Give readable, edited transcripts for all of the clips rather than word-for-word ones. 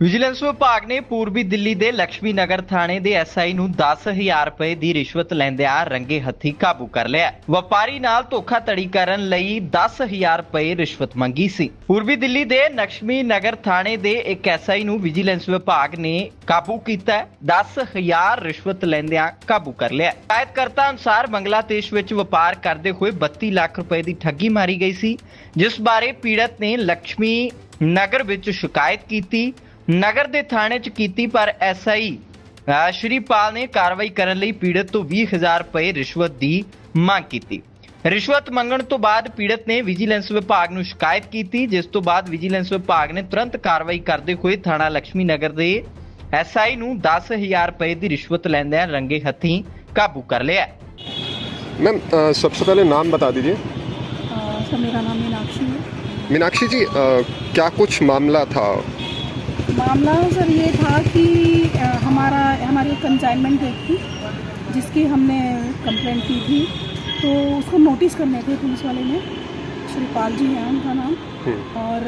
Vigilance ਵਿਭਾਗ ਨੇ ਪੂਰਬੀ ਦਿੱਲੀ ਦੇ ਲక్ష్ਮੀ ਨਗਰ ਥਾਣੇ ਦੇ ਐਸਆਈ ਨੂੰ 10000 ਰੁਪਏ ਦੀ ਰਿਸ਼ਵਤ ਲੈਂਦਿਆਂ ਰੰਗੇ ਹੱਥੀਂ ਕਾਬੂ ਕਰ ਲਿਆ। ਵਪਾਰੀ ਨਾਲ ਧੋਖਾਧੜੀ ਕਰਨ ਲਈ 10000 ਰੁਪਏ ਰਿਸ਼ਵਤ ਮੰਗੀ ਸੀ। ਪੂਰਬੀ ਦਿੱਲੀ ਦੇ ਲక్ష్ਮੀ ਨਗਰ ਥਾਣੇ ਦੇ ਇੱਕ ਐਸਆਈ ਨੂੰ ਵਿਜੀਲੈਂਸ ਵਿਭਾਗ ਨੇ ਕਾਬੂ ਕੀਤਾ। 10000 ਰਿਸ਼ਵਤ ਲੈਂਦਿਆਂ ਕਾਬੂ ਕਰ ਲਿਆ। ਸ਼ਿਕਾਇਤਕਰਤਾ ਅਨੁਸਾਰ ਬੰਗਲਾਦੇਸ਼ ਵਿੱਚ ਵਪਾਰ ਕਰਦੇ ਹੋਏ 32 ਲੱਖ ਰੁਪਏ ਦੀ ਠੱਗੀ ਮਾਰੀ ਗਈ ਸੀ, ਜਿਸ ਬਾਰੇ ਪੀੜਤ ਨੇ ਲక్ష్ਮੀ ਨਗਰ ਵਿੱਚ ਸ਼ਿਕਾਇਤ ਕੀਤੀ। ਨਗਰ ਦੇ ਥਾਣੇ 'ਚ ਕੀਤੀ, ਪਰ ਐਸਆਈ ਸ਼੍ਰੀਪਾਲ ਨੇ ਕਾਰਵਾਈ ਕਰਨ ਲਈ ਪੀੜਤ ਤੋਂ 20000 ਰੁਪਏ ਰਿਸ਼ਵਤ ਦੀ ਮੰਗ ਕੀਤੀ। ਰਿਸ਼ਵਤ ਮੰਗਣ ਤੋਂ ਬਾਅਦ ਪੀੜਤ ਨੇ ਵਿਜੀਲੈਂਸ ਵਿਭਾਗ ਨੂੰ ਸ਼ਿਕਾਇਤ ਕੀਤੀ, ਜਿਸ ਤੋਂ ਬਾਅਦ ਵਿਜੀਲੈਂਸ ਵਿਭਾਗ ਨੇ ਤੁਰੰਤ ਕਾਰਵਾਈ ਕਰਦੇ ਹੋਏ ਥਾਣਾ ਲక్ష్ਮੀ ਨਗਰ ਦੇ ਐਸਆਈ ਨੂੰ 10000 ਰੁਪਏ ਦੀ ਰਿਸ਼ਵਤ ਲੈਂਦਿਆਂ ਰੰਗੇ ਹੱਥੀਂ काबू कर लिया। मैम सबसे पहले नाम बता दीजिए। सर मेरा नाम मीनाक्षी है। मीनाक्षी जी, क्या कुछ मामला था? मामला सर ये था कि हमारी कंसाइनमेंट एक थी जिसकी हमने कंप्लेंट की थी, तो उसको नोटिस करने थे पुलिस वाले ने। श्रीपाल जी हैं उनका नाम, और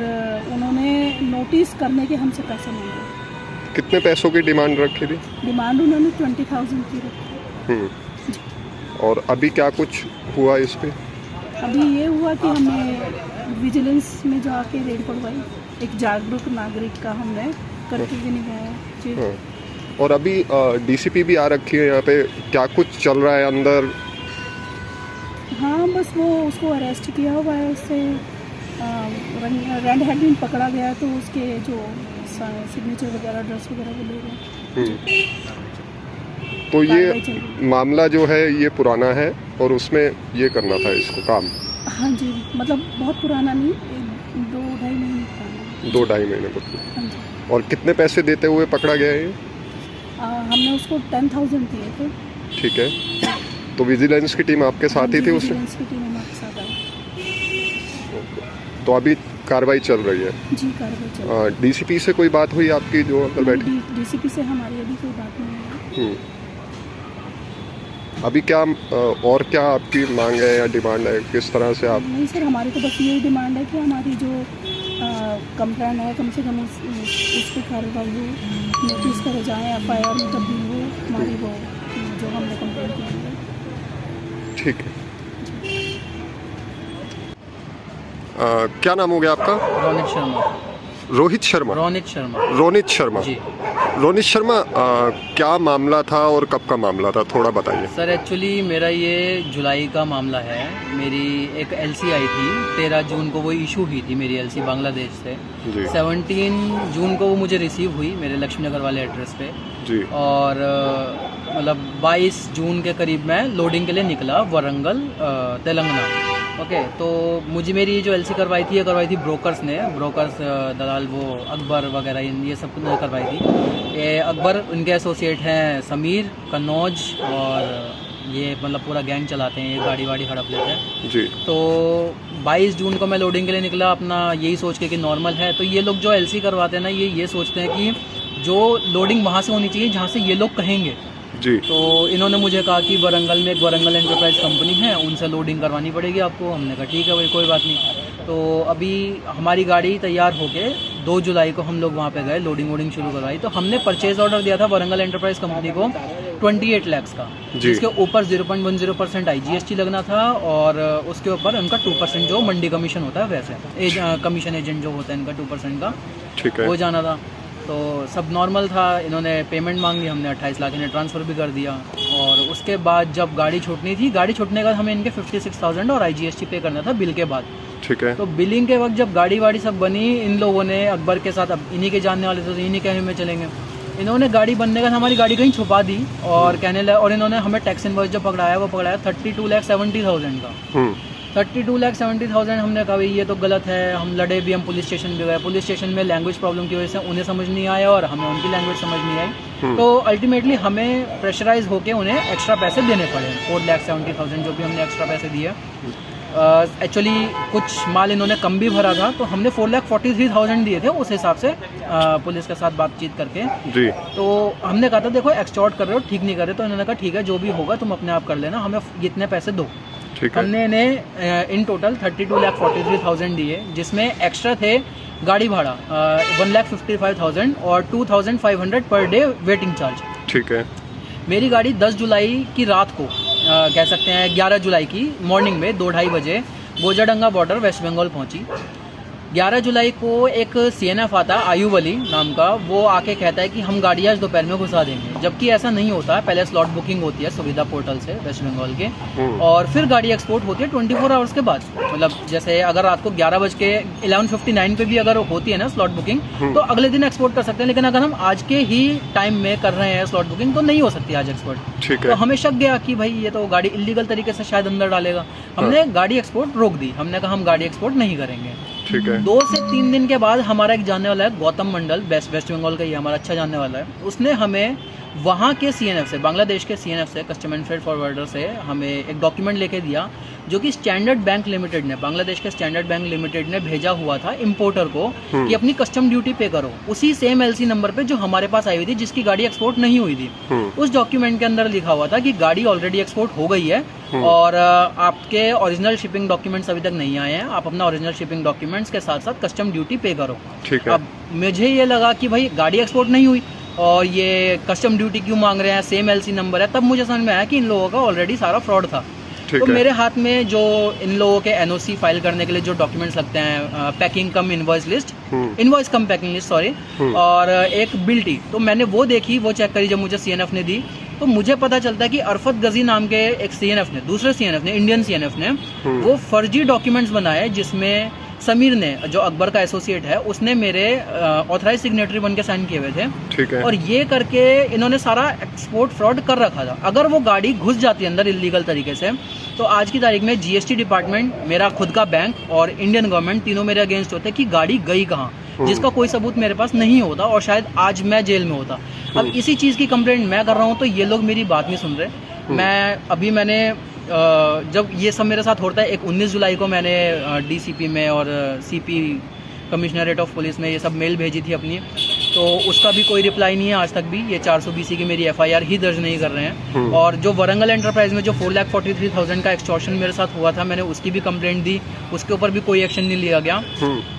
उन्होंने नोटिस करने के हमसे पैसे मांगे। कितने पैसों की डिमांड रखी थी? डिमांड उन्होंने 20,000 की रखी। और अभी क्या कुछ हुआ इस पे? अभी ये हुआ कि हमने विजिलेंस में जाके रेड पड़वाई, एक जागरूक नागरिक का हमने करके भी निभाया जी। और अभी डीसीपी भी आ रखी है यहाँ पे, क्या कुछ चल रहा है अंदर? हाँ, बस वो उसको अरेस्ट किया हुआ है, उससे रेड हैंडेड पकड़ा गया, तो उसके जो सिग्नेचर वगैरह ड्रेस वगैरह वो ले गए। तो ये मामला जो है ये पुराना है और उसमें ये करना था इसको काम? हाँ जी, मतलब बहुत पुराना नहीं, 2-2.5 महीने पुराना। 2-2.5 महीने पुराना। हाँ जी। और कितने पैसे देते हुए पकड़ा गया है ये? हमने उसको 10,000 दिए थे। ठीक है, तो विजिलेंस की टीम आपके साथ ही थी उसमें? विजिलेंस की टीम हमारे साथ आई। तो अभी कार्रवाई चल रही है? जी, कार्रवाई चल रही है। डीसीपी से कोई बात हुई आपकी जो अंदर बैठी? डीसीपी से हमारी अभी कोई बात नहीं है। अभी क्या और क्या आपकी मांग है या डिमांड है, किस तरह से आप? नहीं सर, हमारी तो बस यही डिमांड है कि हमारी जो कंप्लेंट है कम से कम उस पर कार्रवाई हो, नोटिस करे जाए, FIR में तब्दील हो हमारी वो जो हमने कंप्लेंट की है। ठीक है। क्या नाम हो गया आपका? रोनित शर्मा। रोहित शर्मा? रोनित शर्मा। रोनित शर्मा जी। रोनित शर्मा, क्या मामला था और कब का मामला था, थोड़ा बताइए। सर एक्चुअली मेरा ये जुलाई का मामला है। मेरी एक LC आई थी, 13 जून को वो इशू हुई थी मेरी LC बांग्लादेश से जी। 17 जून को वो मुझे रिसीव हुई मेरे लक्ष्मी नगर वाले एड्रेस पे जी। और मतलब 22 जून के करीब मैं लोडिंग के लिए निकला वारंगल तेलंगाना। ओके, तो मुझे मेरी जो LC करवाई थी, ये करवाई थी ब्रोकर्स ने, ब्रोकर्स दलाल वो अकबर वगैरह ये सब ने करवाई थी। ये अकबर, उनके एसोसिएट हैं समीर, कन्नौज, और ये मतलब पूरा गैंग चलाते हैं, ये गाड़ी वाड़ी हड़प लेते हैं जी। तो 22 जून को मैं लोडिंग के लिए निकला अपना यही सोच के कि नॉर्मल है। तो ये लोग जो LC करवाते हैं ना, ये सोचते हैं कि जो लोडिंग वहाँ से होनी चाहिए जहाँ से ये लोग कहेंगे जी। तो इन्होंने मुझे कहा कि वारंगल में एक वारंगल एंटरप्राइज कंपनी है, उनसे लोडिंग करवानी पड़ेगी आपको। हमने कहा ठीक है भाई, कोई बात नहीं। तो अभी हमारी गाड़ी तैयार होके 2 जुलाई को हम लोग वहाँ पे गए, लोडिंग वोडिंग शुरू करवाई। तो हमने परचेज ऑर्डर दिया था वारंगल एंटरप्राइज कंपनी को 28 लाख का, जिसके ऊपर 0.10% IGST लगना था, और उसके ऊपर उनका 2% जो मंडी कमीशन होता है वैसे कमीशन एजेंट जो होता है इनका 2% का, ठीक है, वो जाना था। तो सब नॉर्मल था। इन्होंने पेमेंट मांगी, हमने 28 लाख इन्हें ट्रांसफ़र भी कर दिया। और उसके बाद जब गाड़ी छूटनी थी, गाड़ी छूटने का हमें इनके 56,000 और IGST पे करना था बिल के बाद। ठीक है। तो बिलिंग के वक्त जब गाड़ी वाड़ी सब बनी, इन लोगों ने अकबर के साथ, अब इन्हीं के जानने वाले थे तो इन्हीं कहने में चलेंगे, इन्होंने गाड़ी बनने का हमारी गाड़ी कहीं छुपा दी और कहने लगे, और इन्होंने हमें टैक्स इनवॉइस जो पकड़ाया वो पकड़ाया 32,70,000 का। 32,70,000। हमने कहा भाई ये तो गलत है। हम लड़े भी, हम पुलिस स्टेशन भी गए। पुलिस स्टेशन में लैंग्वेज प्रॉब्लम की वजह से उन्हें समझ नहीं आया और हमें उनकी लैंग्वेज समझ नहीं आई। तो अल्टीमेटली हमें प्रेशराइज होके उन्हें एक्स्ट्रा पैसे देने पड़े, 4,70,000 जो भी हमने एक्स्ट्रा पैसे दिए। एक्चुअली कुछ माल इन्होंने कम भी भरा था, तो हमने 4,43,000 दिए थे उस हिसाब से पुलिस के साथ बातचीत करके जी। तो हमने कहा था देखो एक्सटॉर्ट कर रहे हो, ठीक नहीं कर रहे। तो इन्होंने कहा ठीक है, जो भी होगा तुम अपने आप कर लेना, हमें इतने पैसे दो। हमने इन्हें इन टोटल 32,43,000 दिए, जिसमें एक्स्ट्रा थे गाड़ी भाड़ा 1,55,000 और 2,500 पर डे वेटिंग चार्ज। ठीक है। मेरी गाड़ी 10 जुलाई की रात को कह सकते हैं 11 जुलाई की मॉर्निंग में 2-2:30 बजे गोजाडंगा बॉर्डर वेस्ट बंगाल पहुंची। 11 जुलाई को एक CNF आता है आयुब अली नाम का, वो आके कहता है कि हम गाड़ी आज दोपहर में घुसा देंगे, जबकि ऐसा नहीं होता है। पहले स्लॉट बुकिंग होती है सुविधा पोर्टल से वेस्ट बंगाल के, और फिर गाड़ी एक्सपोर्ट होती है 24 आवर्स के बाद। मतलब जैसे अगर रात को 11:59 पे भी अगर होती है ना स्लॉट बुकिंग, तो अगले दिन एक्सपोर्ट कर सकते हैं। लेकिन अगर हम आज के ही टाइम में कर रहे हैं स्लॉट बुकिंग तो नहीं हो सकती आज एक्सपोर्ट। ठीक है। तो हमें शक गया कि भाई ये तो गाड़ी इलीगल तरीके से शायद अंदर डालेगा। हमने गाड़ी एक्सपोर्ट रोक दी, हमने कहा हम गाड़ी एक्सपोर्ट नहीं करेंगे। ठीक है। 2 से 3 दिन के बाद हमारा एक जानने वाला है गौतम मंडल, वेस्ट बंगाल का ही हमारा अच्छा जानने वाला है, उसने हमें वहाँ के CNF से, बांग्लादेश के CNF से, कस्टम एंड फ्रेट फॉरवर्डर से हमें एक डॉक्यूमेंट लेके दिया जो कि स्टैंडर्ड बैंक लिमिटेड ने, बांग्लादेश के स्टैंडर्ड बैंक लिमिटेड ने भेजा हुआ था इंपोर्टर को कि अपनी कस्टम ड्यूटी पे करो, उसी सेम LC नंबर पे जो हमारे पास आई हुई थी, जिसकी गाड़ी एक्सपोर्ट नहीं हुई थी। उस डॉक्यूमेंट के अंदर लिखा हुआ था कि गाड़ी ऑलरेडी एक्सपोर्ट हो गई है और आपके ओरिजिनल शिपिंग डॉक्यूमेंट्स अभी तक नहीं आए हैं, आप अपना ओरिजिनल शिपिंग डॉक्यूमेंट्स के साथ साथ कस्टम ड्यूटी पे करो। ठीक है। अब मुझे ये लगा कि भाई गाड़ी एक्सपोर्ट नहीं हुई और ये कस्टम ड्यूटी क्यों मांग रहे हैं, सेम LC नंबर है। तब मुझे समझ में आया कि इन लोगों का ऑलरेडी सारा फ्रॉड था। तो मेरे हाथ में जो इन लोगों के NOC फाइल करने के लिए जो डॉक्यूमेंट्स लगते हैं, पैकिंग कम इनवॉइस लिस्ट, इनवॉइस कम पैकिंग लिस्ट सॉरी, और एक बिल टी, तो मैंने वो देखी, वो चेक करी जब मुझे CNF ने दी, तो मुझे पता चलता है कि अरफत गजी नाम के एक CNF ने, दूसरे CNF ने, इंडियन CNF ने वो फर्जी डॉक्यूमेंट्स बनाए, जिसमें समीर ने, जो अकबर का एसोसिएट है, उसने मेरे ऑथराइज सिग्नेटरी बन के साइन किए हुए थे। ठीक है। और ये करके इन्होंने सारा एक्सपोर्ट फ्रॉड कर रखा था। अगर वो गाड़ी घुस जाती अंदर इलीगल तरीके से, तो आज की तारीख में GST डिपार्टमेंट, मेरा खुद का बैंक और इंडियन गवर्नमेंट तीनों मेरे अगेंस्ट होते कि गाड़ी गई कहाँ, जिसका कोई सबूत मेरे पास नहीं होता और शायद आज मैं जेल में होता। अब इसी चीज़ की कंप्लेंट मैं कर रहा हूँ तो ये लोग मेरी बात नहीं सुन रहे। मैंने जब ये सब मेरे साथ होता है, एक 19 जुलाई को मैंने DCP में और CP कमिश्नरेट ऑफ पुलिस में ये सब मेल भेजी थी अपनी, तो उसका भी कोई रिप्लाई नहीं है आज तक भी। ये 420 की मेरी FIR ही दर्ज नहीं कर रहे हैं। और जो वरंगल एंटरप्राइज में जो 4,43,000 का एक्सटॉर्शन मेरे साथ हुआ था, मैंने उसकी भी कंप्लेंट दी, उसके ऊपर भी कोई एक्शन नहीं लिया गया।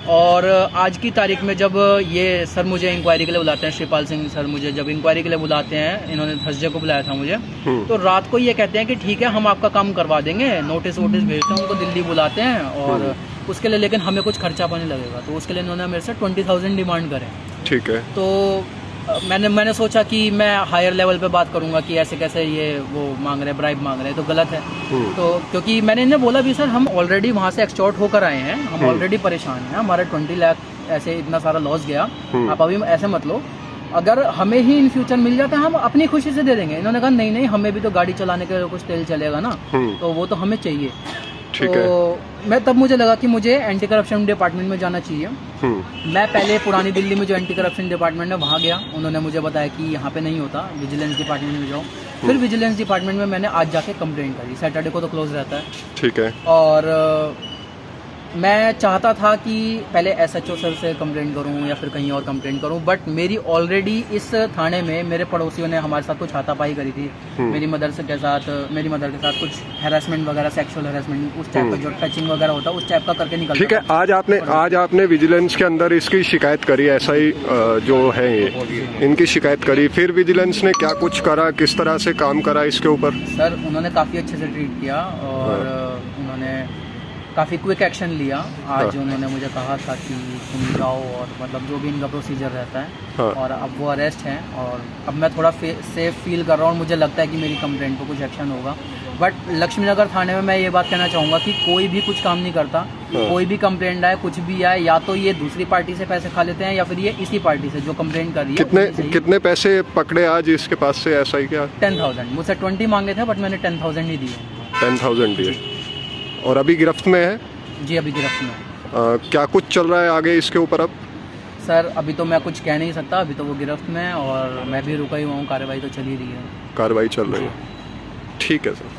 और आज की तारीख में जब ये सर मुझे इंक्वायरी के लिए बुलाते हैं, श्रीपाल सिंह सर मुझे जब इंक्वायरी के लिए बुलाते हैं, इन्होंने थर्सडे को बुलाया था मुझे, तो रात को ये कहते हैं कि ठीक है हम आपका काम करवा देंगे, नोटिस वोटिस भेजते हैं, उनको दिल्ली बुलाते हैं और उसके लिए लेकिन हमें कुछ खर्चा पानी लगेगा। तो उसके लिए इन्होंने मेरे से 20,000 डिमांड करे। ठीक है। तो मैंने सोचा कि मैं हायर लेवल पे बात करूंगा कि ऐसे कैसे ये वो मांग रहे हैं, ब्राइब मांग रहे हैं, तो गलत है। तो क्योंकि मैंने इन्हें बोला भी सर हम ऑलरेडी वहाँ से एक्सटॉर्ट होकर आए हैं, हम ऑलरेडी परेशान हैं, हमारा 20 लाख ऐसे इतना सारा लॉस गया, आप अभी ऐसे मत लो, अगर हमें ही इन फ्यूचर मिल जाता है हम अपनी खुशी से दे देंगे। इन्होंने कहा नहीं नहीं, हमें भी तो गाड़ी चलाने के लिए कुछ तेल चलेगा ना, तो वो तो हमें चाहिए। तो मैं तब मुझे लगा कि मुझे एंटी करप्शन डिपार्टमेंट में जाना चाहिए। मैं पहले पुरानी दिल्ली में जो एंटी करप्शन डिपार्टमेंट है वहाँ गया, उन्होंने मुझे बताया कि यहाँ पे नहीं होता, विजिलेंस डिपार्टमेंट में जाओ। फिर विजिलेंस डिपार्टमेंट में मैंने आज जाके कंप्लेंट करी, सैटरडे को तो क्लोज रहता है। ठीक है। और मैं चाहता था कि पहले SHO सर से कंप्लेंट करूं या फिर कहीं और कंप्लेंट करूं, बट मेरी ऑलरेडी इस थाने में मेरे पड़ोसियों ने हमारे साथ कुछ हाथापाई करी थी। मेरी मदर के साथ कुछ हैरेसमेंट वगैरह, सेक्सुअल हैरेसमेंट, उस टाइप का जो टचिंग वगैरह होता है उस टाइप का करके निकल। ठीक है। आज आपने विजिलेंस के अंदर इसकी शिकायत करी, SI जो है ये इनकी शिकायत करी, फिर विजिलेंस ने क्या कुछ करा, किस तरह से काम करा इसके ऊपर? सर उन्होंने काफ़ी अच्छे से ट्रीट किया और उन्होंने काफ़ी क्विक एक्शन लिया। आज उन्होंने मुझे कहा था कि तुम जाओ और मतलब जो भी इनका प्रोसीजर रहता है, और अब वो अरेस्ट हैं और अब मैं थोड़ा सेफ फील कर रहा हूँ और मुझे लगता है कि मेरी कंप्लेंट पर कुछ एक्शन होगा। बट लक्ष्मीनगर थाने में मैं ये बात कहना चाहूँगा कि कोई भी कुछ काम नहीं करता, कोई भी कंप्लेंट आए, कुछ भी आए, या तो ये दूसरी पार्टी से पैसे खा लेते हैं या फिर ये इसी पार्टी से जो कंप्लेंट कर रही है। कितने पैसे पकड़े आज इसके पास से SI क्या? 10,000। मुझसे 20 मांगे थे बट मैंने 10,000 ही दिए। 10,000 दिए। और अभी गिरफ्त में है? जी अभी गिरफ्त में। क्या कुछ चल रहा है आगे इसके ऊपर अब? सर अभी तो मैं कुछ कह नहीं सकता, अभी तो वो गिरफ्त में है और मैं भी रुका ही हुआ हूँ, कार्रवाई तो चल ही रही है। कार्रवाई चल रही है। ठीक है सर।